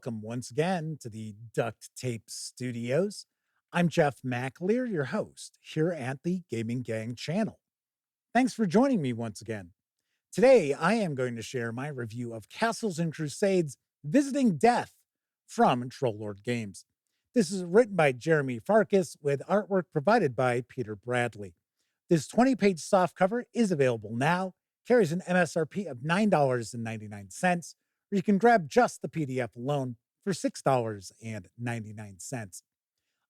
Welcome once again to the Duct Tape Studios. I'm Jeff McAleer, your host here at the Gaming Gang channel. Thanks for joining me once again. Today, I am going to share my review of Castles and Crusades Visiting Death from Troll Games. This is written by Jeremy Farkas with artwork provided by Peter Bradley. This 20-page softcover is available now, carries an MSRP of $9.99, or you can grab just the PDF alone for $6.99.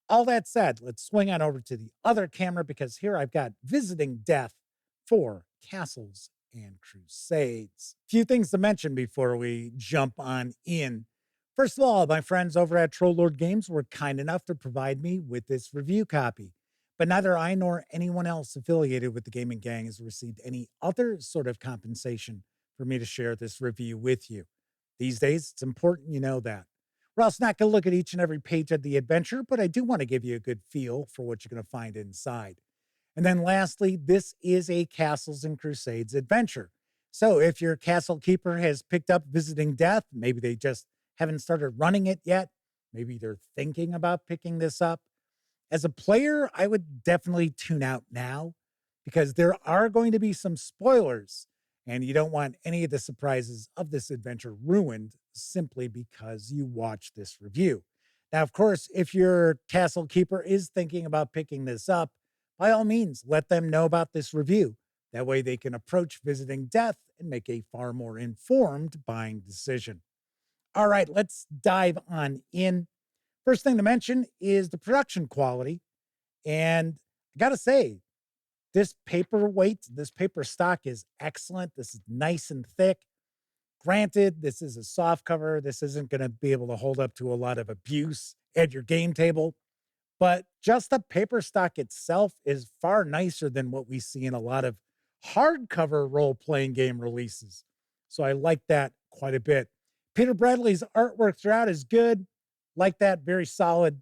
All that said, let's swing on over to the other camera because here I've got Visiting Death for Castles and Crusades. Few things to mention before we jump on in. First of all, my friends over at Troll Games were kind enough to provide me with this review copy, but neither I nor anyone else affiliated with the Gaming Gang has received any other sort of compensation for me to share this review with you. These days, it's important you know that. We're also not going to look at each and every page of the adventure, but I do want to give you a good feel for what you're going to find inside. And then lastly, this is a Castles and Crusades adventure. So if your castle keeper has picked up Visiting Death, maybe they just haven't started running it yet, maybe they're thinking about picking this up. As a player, I would definitely tune out now because there are going to be some spoilers, and you don't want any of the surprises of this adventure ruined simply because you watch this review. Now, of course, if your castle keeper is thinking about picking this up, by all means, let them know about this review. That way they can approach Visiting Death and make a far more informed buying decision. All right, let's dive on in. First thing to mention is the production quality. And I got to say, this paperweight, this paper stock is excellent. This is nice and thick. Granted, this is a soft cover. This isn't going to be able to hold up to a lot of abuse at your game table. But just the paper stock itself is far nicer than what we see in a lot of hardcover role-playing game releases. So I like that quite a bit. Peter Bradley's artwork throughout is good. Like that, very solid.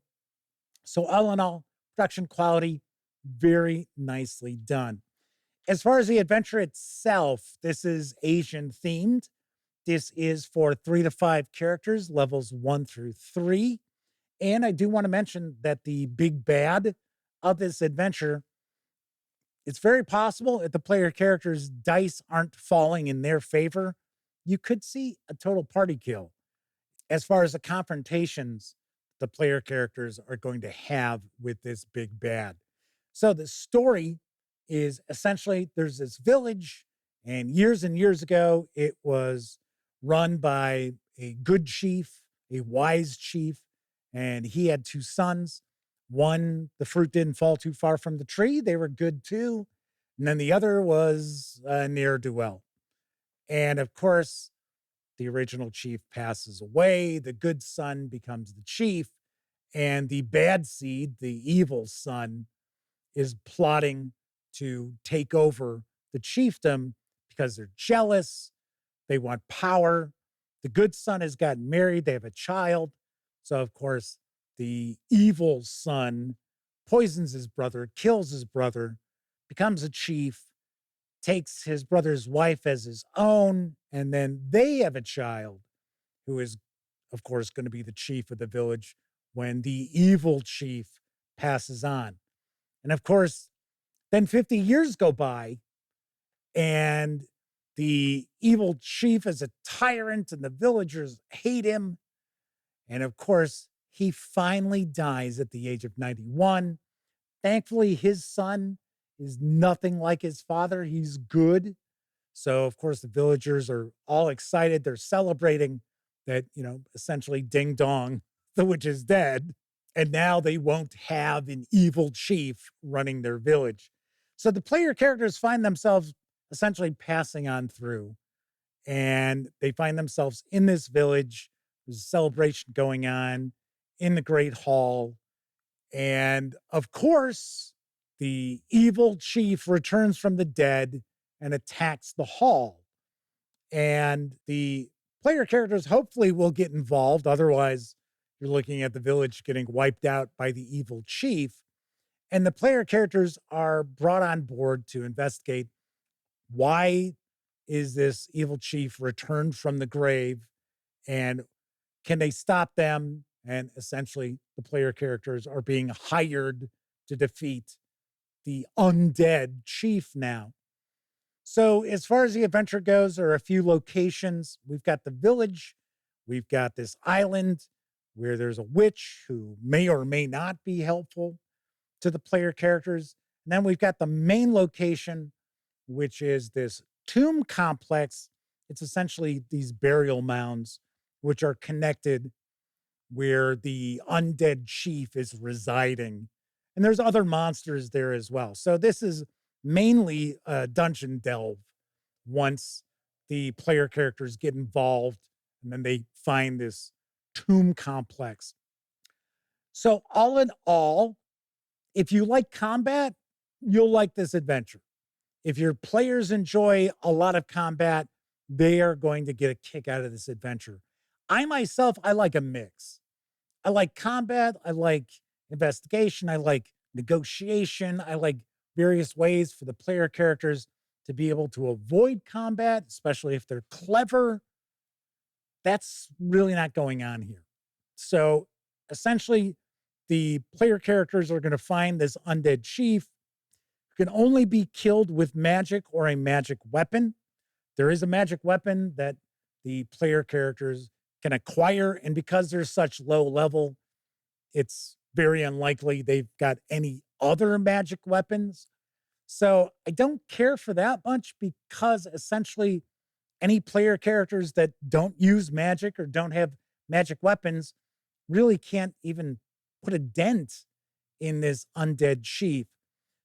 So all in all, production quality, very nicely done. As far as the adventure itself, this is Asian themed. This is for 3 to 5 characters, levels 1 through 3. And I do want to mention that the big bad of this adventure, it's very possible if the player characters' dice aren't falling in their favor, you could see a total party kill. As far as the confrontations the player characters are going to have with this big bad. So the story is essentially there's this village, and years ago, it was run by a good chief, a wise chief, and he had 2 sons. One, the fruit didn't fall too far from the tree. They were good too. And then the other was a ne'er-do-well. And of course, the original chief passes away. The good son becomes the chief. And the bad seed, the evil son, is plotting to take over the chiefdom because they're jealous. They want power. The good son has gotten married. They have a child. So, of course, the evil son poisons his brother, kills his brother, becomes a chief, takes his brother's wife as his own, and then they have a child who is, of course, going to be the chief of the village when the evil chief passes on. And of course, then 50 years go by, and the evil chief is a tyrant, and the villagers hate him. And of course, he finally dies at the age of 91. Thankfully, his son is nothing like his father. He's good. So, of course, the villagers are all excited. They're celebrating that, essentially ding dong, the witch is dead. And now they won't have an evil chief running their village. So the player characters find themselves essentially passing on through, and they find themselves in this village. There's a celebration going on in the Great Hall. And of course, the evil chief returns from the dead and attacks the hall. And the player characters hopefully will get involved. Otherwise, you're looking at the village getting wiped out by the evil chief. And the player characters are brought on board to investigate why is this evil chief returned from the grave, and Can they stop them? And essentially, the player characters are being hired to defeat the undead chief now. So, as far as the adventure goes, there are a few locations. We've got the village, we've got this island where there's a witch who may or may not be helpful to the player characters. And then we've got the main location, which is this tomb complex. It's essentially these burial mounds, which are connected where the undead chief is residing. And there's other monsters there as well. So this is mainly a dungeon delve once the player characters get involved and then they find this tomb complex. So, all in all, if you like combat, you'll like this adventure. If your players enjoy a lot of combat, they are going to get a kick out of this adventure. I myself, I like a mix. I like combat, I like investigation, I like negotiation, I like various ways for the player characters to be able to avoid combat, especially if they're clever. That's really not going on here. So essentially, the player characters are going to find this undead chief who can only be killed with magic or a magic weapon. There is a magic weapon that the player characters can acquire. And because they're such low level, it's very unlikely they've got any other magic weapons. So I don't care for that much because essentially any player characters that don't use magic or don't have magic weapons really can't even put a dent in this undead chief.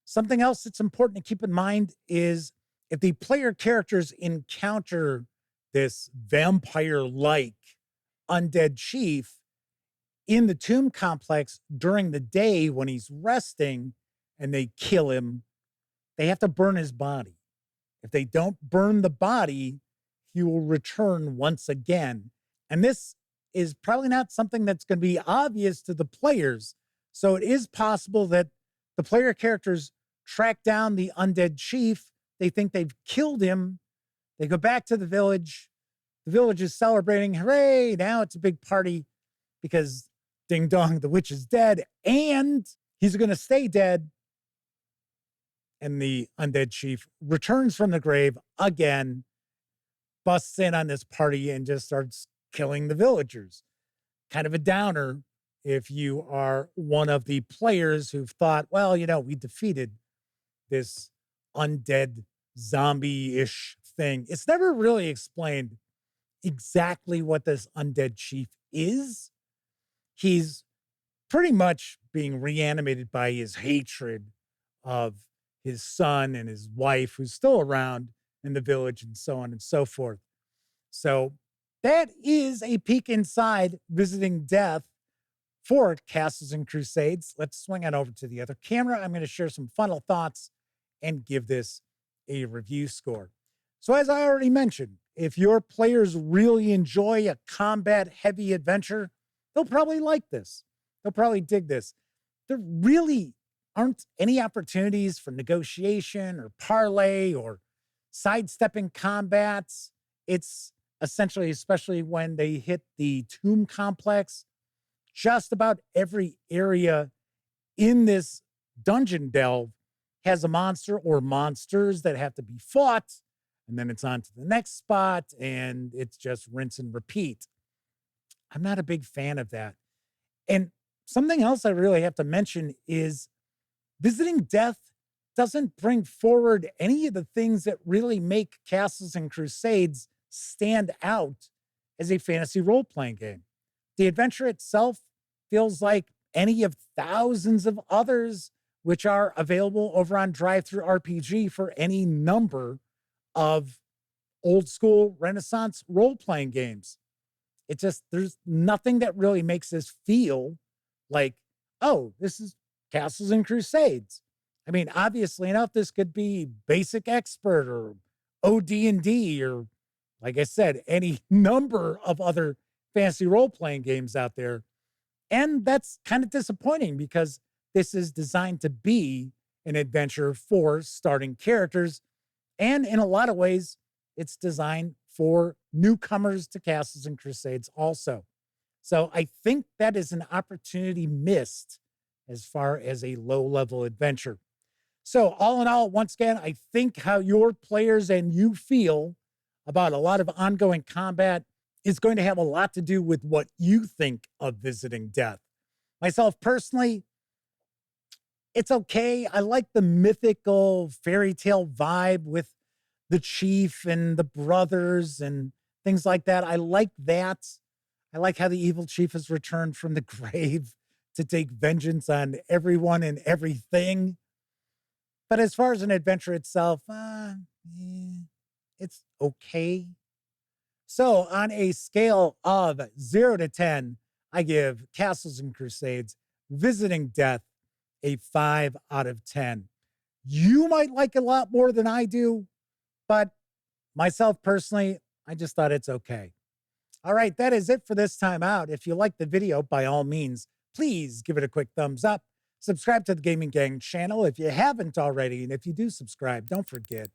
Something else that's important to keep in mind is if the player characters encounter this vampire like undead chief in the tomb complex during the day when he's resting and they kill him, they have to burn his body. If they don't burn the body, he will return once again. And this is probably not something that's going to be obvious to the players. So it is possible that the player characters track down the undead chief. They think they've killed him. They go back to the village. The village is celebrating. Hooray! Now it's a big party because ding dong, the witch is dead and he's going to stay dead. And the undead chief returns from the grave again, busts in on this party and just starts killing the villagers. Kind of a downer if you are one of the players who've thought, well, we defeated this undead zombie-ish thing. It's never really explained exactly what this undead chief is. He's pretty much being reanimated by his hatred of his son and his wife, who's still around in the village, and so on and so forth. So that is a peek inside Visiting Death for Castles and Crusades. Let's swing on over to the other camera. I'm going to share some final thoughts and give this a review score. So as I already mentioned, if your players really enjoy a combat-heavy adventure, they'll probably like this. They'll probably dig this. There really aren't any opportunities for negotiation or parlay or sidestepping combats. It's essentially, especially when they hit the tomb complex, just about every area in this dungeon delve has a monster or monsters that have to be fought. And then it's on to the next spot and it's just rinse and repeat. I'm not a big fan of that. And something else I really have to mention is Visiting Death doesn't bring forward any of the things that really make Castles and Crusades stand out as a fantasy role-playing game. The adventure itself feels like any of thousands of others which are available over on DriveThruRPG for any number of old school Renaissance role-playing games. There's nothing that really makes this feel like, oh, this is Castles and Crusades. I mean, obviously enough, this could be Basic Expert or OD&D or, like I said, any number of other fantasy role-playing games out there. And that's kind of disappointing because this is designed to be an adventure for starting characters. And in a lot of ways, it's designed for newcomers to Castles and Crusades also. So I think that is an opportunity missed as far as a low level adventure. So, all in all, once again, I think how your players and you feel about a lot of ongoing combat is going to have a lot to do with what you think of Visiting Death. Myself personally, it's okay. I like the mythical fairy tale vibe with the chief and the brothers and things like that. I like that. I like how the evil chief has returned from the grave to take vengeance on everyone and everything. But as far as an adventure itself, it's okay. So, on a scale of 0 to 10, I give Castles and Crusades Visiting Death a 5 out of 10. You might like it a lot more than I do, but myself personally, I just thought it's okay. All right, that is it for this time out. If you like the video, by all means, please give it a quick thumbs up. Subscribe to the Gaming Gang channel if you haven't already. And if you do subscribe, don't forget,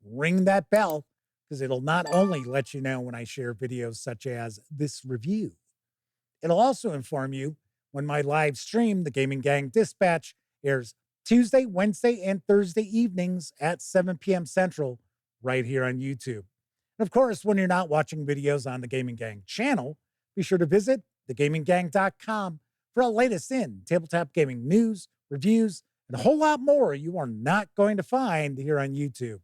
ring that bell because it'll not only let you know when I share videos such as this review, it'll also inform you when my live stream, the Gaming Gang Dispatch, airs Tuesday, Wednesday, and Thursday evenings at 7 p.m. Central right here on YouTube. And of course, when you're not watching videos on the Gaming Gang channel, be sure to visit thegaminggang.com for the latest in tabletop gaming news, reviews, and a whole lot more you are not going to find here on YouTube.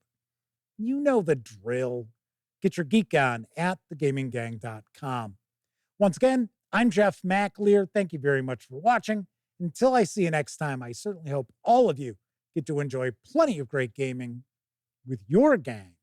You know the drill. Get your geek on at thegaminggang.com. Once again, I'm Jeff McAleer. Thank you very much for watching. Until I see you next time, I certainly hope all of you get to enjoy plenty of great gaming with your gang.